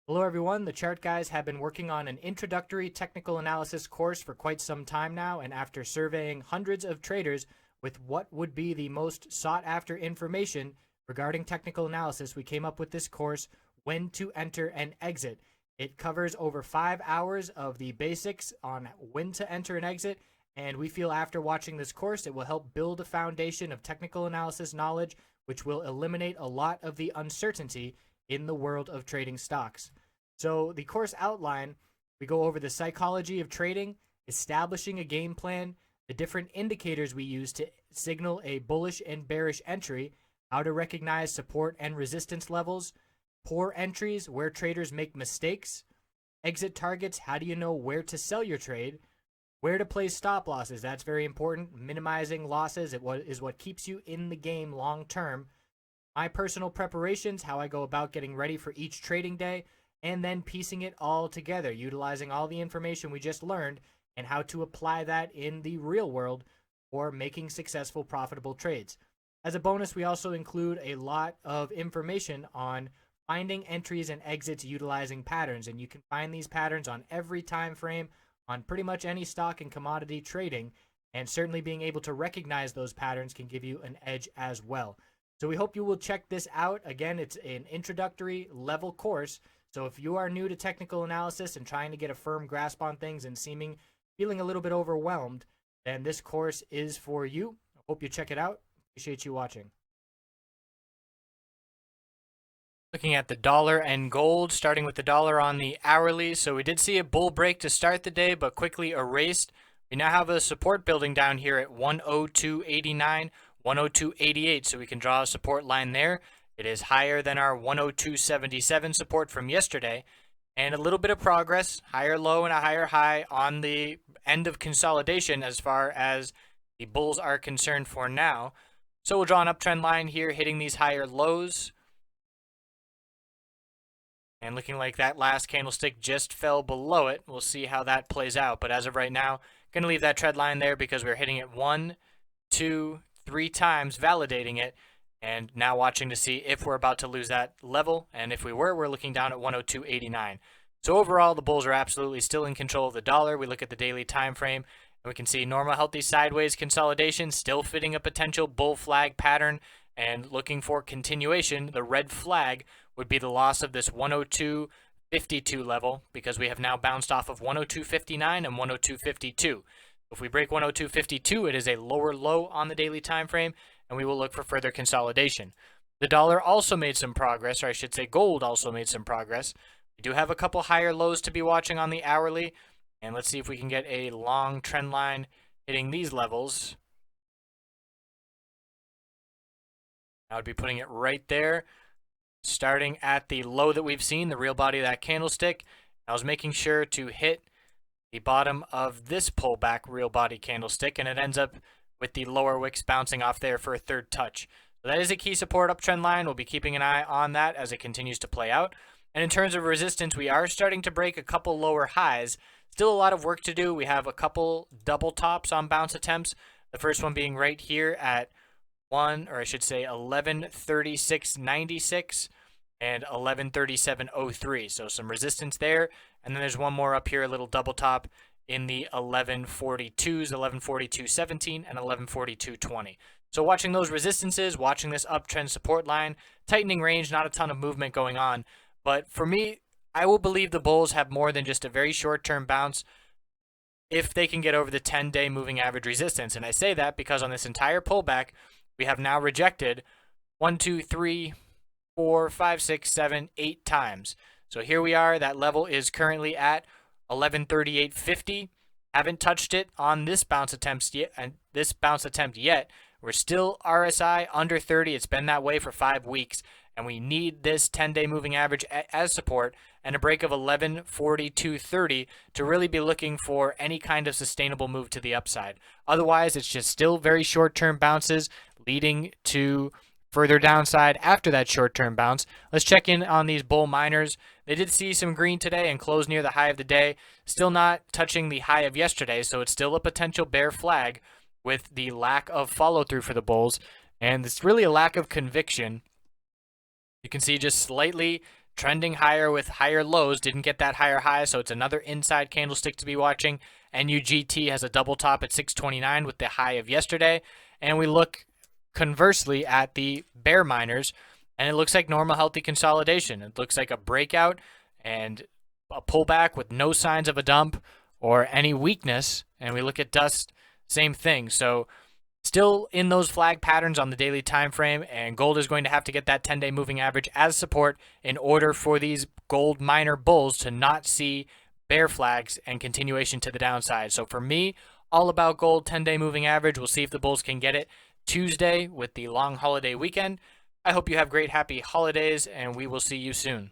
Hello everyone, the Chart Guys have been working on an introductory technical analysis course for quite some time now, and after surveying hundreds of traders with what would be the most sought after information regarding technical analysis, we came up with this course, When to Enter and Exit. It covers over 5 hours of the basics on when to enter and exit, and we feel after watching this course it will help build a foundation of technical analysis knowledge which will eliminate a lot of the uncertainty in the world of trading stocks. So the course outline, we go over the psychology of trading, establishing a game plan, the different indicators we use to signal a bullish and bearish entry, how to recognize support and resistance levels, poor entries, where traders make mistakes, exit targets, how do you know where to sell your trade, where to place stop losses, that's very important, minimizing losses is what keeps you in the game long term, my personal preparations, how I go about getting ready for each trading day, and then piecing it all together, utilizing all the information we just learned and how to apply that in the real world for making successful, profitable trades. As a bonus, we also include a lot of information on finding entries and exits utilizing patterns, and you can find these patterns on every time frame on pretty much any stock and commodity trading, and certainly being able to recognize those patterns can give you an edge as well. So we hope you will check this out. Again, it's an introductory level course. So if you are new to technical analysis and trying to get a firm grasp on things and feeling a little bit overwhelmed, then this course is for you. I hope you check it out. Appreciate you watching. Looking at the dollar and gold, starting with the dollar on the hourly. So we did see a bull break to start the day, but quickly erased. We now have a support building down here at 102.89, 102.88, so we can draw a support line there. It is higher than our 102.77 support from yesterday, and a little bit of progress, higher low and a higher high on the end of consolidation as far as the bulls are concerned for now. So we'll draw an uptrend line here, hitting these higher lows. And looking like that last candlestick just fell below it. We'll see how that plays out. But as of right now, going to leave that trend line there because we're hitting it 1, 2, 3 times, validating it. And now watching to see if we're about to lose that level. And if we were, we're looking down at 102.89. So overall, the bulls are absolutely still in control of the dollar. We look at the daily time frame, and we can see normal, healthy sideways consolidation, still fitting a potential bull flag pattern. And looking for continuation, the red flag would be the loss of this 102.52 level, because we have now bounced off of 102.59 and 102.52. If we break 102.52, it is a lower low on the daily time frame, and we will look for further consolidation. The dollar also made some progress, or I should say gold also made some progress. We do have a couple higher lows to be watching on the hourly, and let's see if we can get a long trend line hitting these levels. I would be putting it right there, starting at the low that we've seen, the real body of that candlestick. I was making sure to hit the bottom of this pullback real body candlestick, and it ends up with the lower wicks bouncing off there for a third touch. So that is a key support uptrend line. We'll be keeping an eye on that as it continues to play out. And in terms of resistance, we are starting to break a couple lower highs. Still a lot of work to do. We have a couple double tops on bounce attempts. The first one being right here at 1136.96 and 1137.03. So some resistance there. And then there's one more up here, a little double top in the 1142s, 1142.17 and 1142.20. So watching those resistances, watching this uptrend support line, tightening range, not a ton of movement going on. But for me, I will believe the bulls have more than just a very short-term bounce if they can get over the 10-day moving average resistance. And I say that because on this entire pullback, we have now rejected 1, 2, 3, 4, 5, 6, 7, 8 times. So here we are. That level is currently at 1138.50. Haven't touched it on this bounce attempt yet. We're still RSI under 30. It's been that way for 5 weeks, and we need this 10-day moving average as support and a break of 1142.30 to really be looking for any kind of sustainable move to the upside. Otherwise, it's just still very short-term bounces leading to further downside after that short-term bounce. Let's check in on these bull miners. They did see some green today and close near the high of the day. Still not touching the high of yesterday, so it's still a potential bear flag with the lack of follow-through for the bulls. And it's really a lack of conviction. You can see just slightly trending higher with higher lows, didn't get that higher high, so it's another inside candlestick to be watching. NUGT has a double top at 629 with the high of yesterday. And we look conversely at the bear miners, and it looks like normal healthy consolidation. It looks like a breakout and a pullback with no signs of a dump or any weakness. And we look at dust, same thing. So still in those flag patterns on the daily time frame, and gold is going to have to get that 10-day moving average as support in order for these gold miner bulls to not see bear flags and continuation to the downside. So for me, all about gold 10-day moving average. We'll see if the bulls can get it Tuesday with the long holiday weekend. I hope you have great happy holidays, and we will see you soon.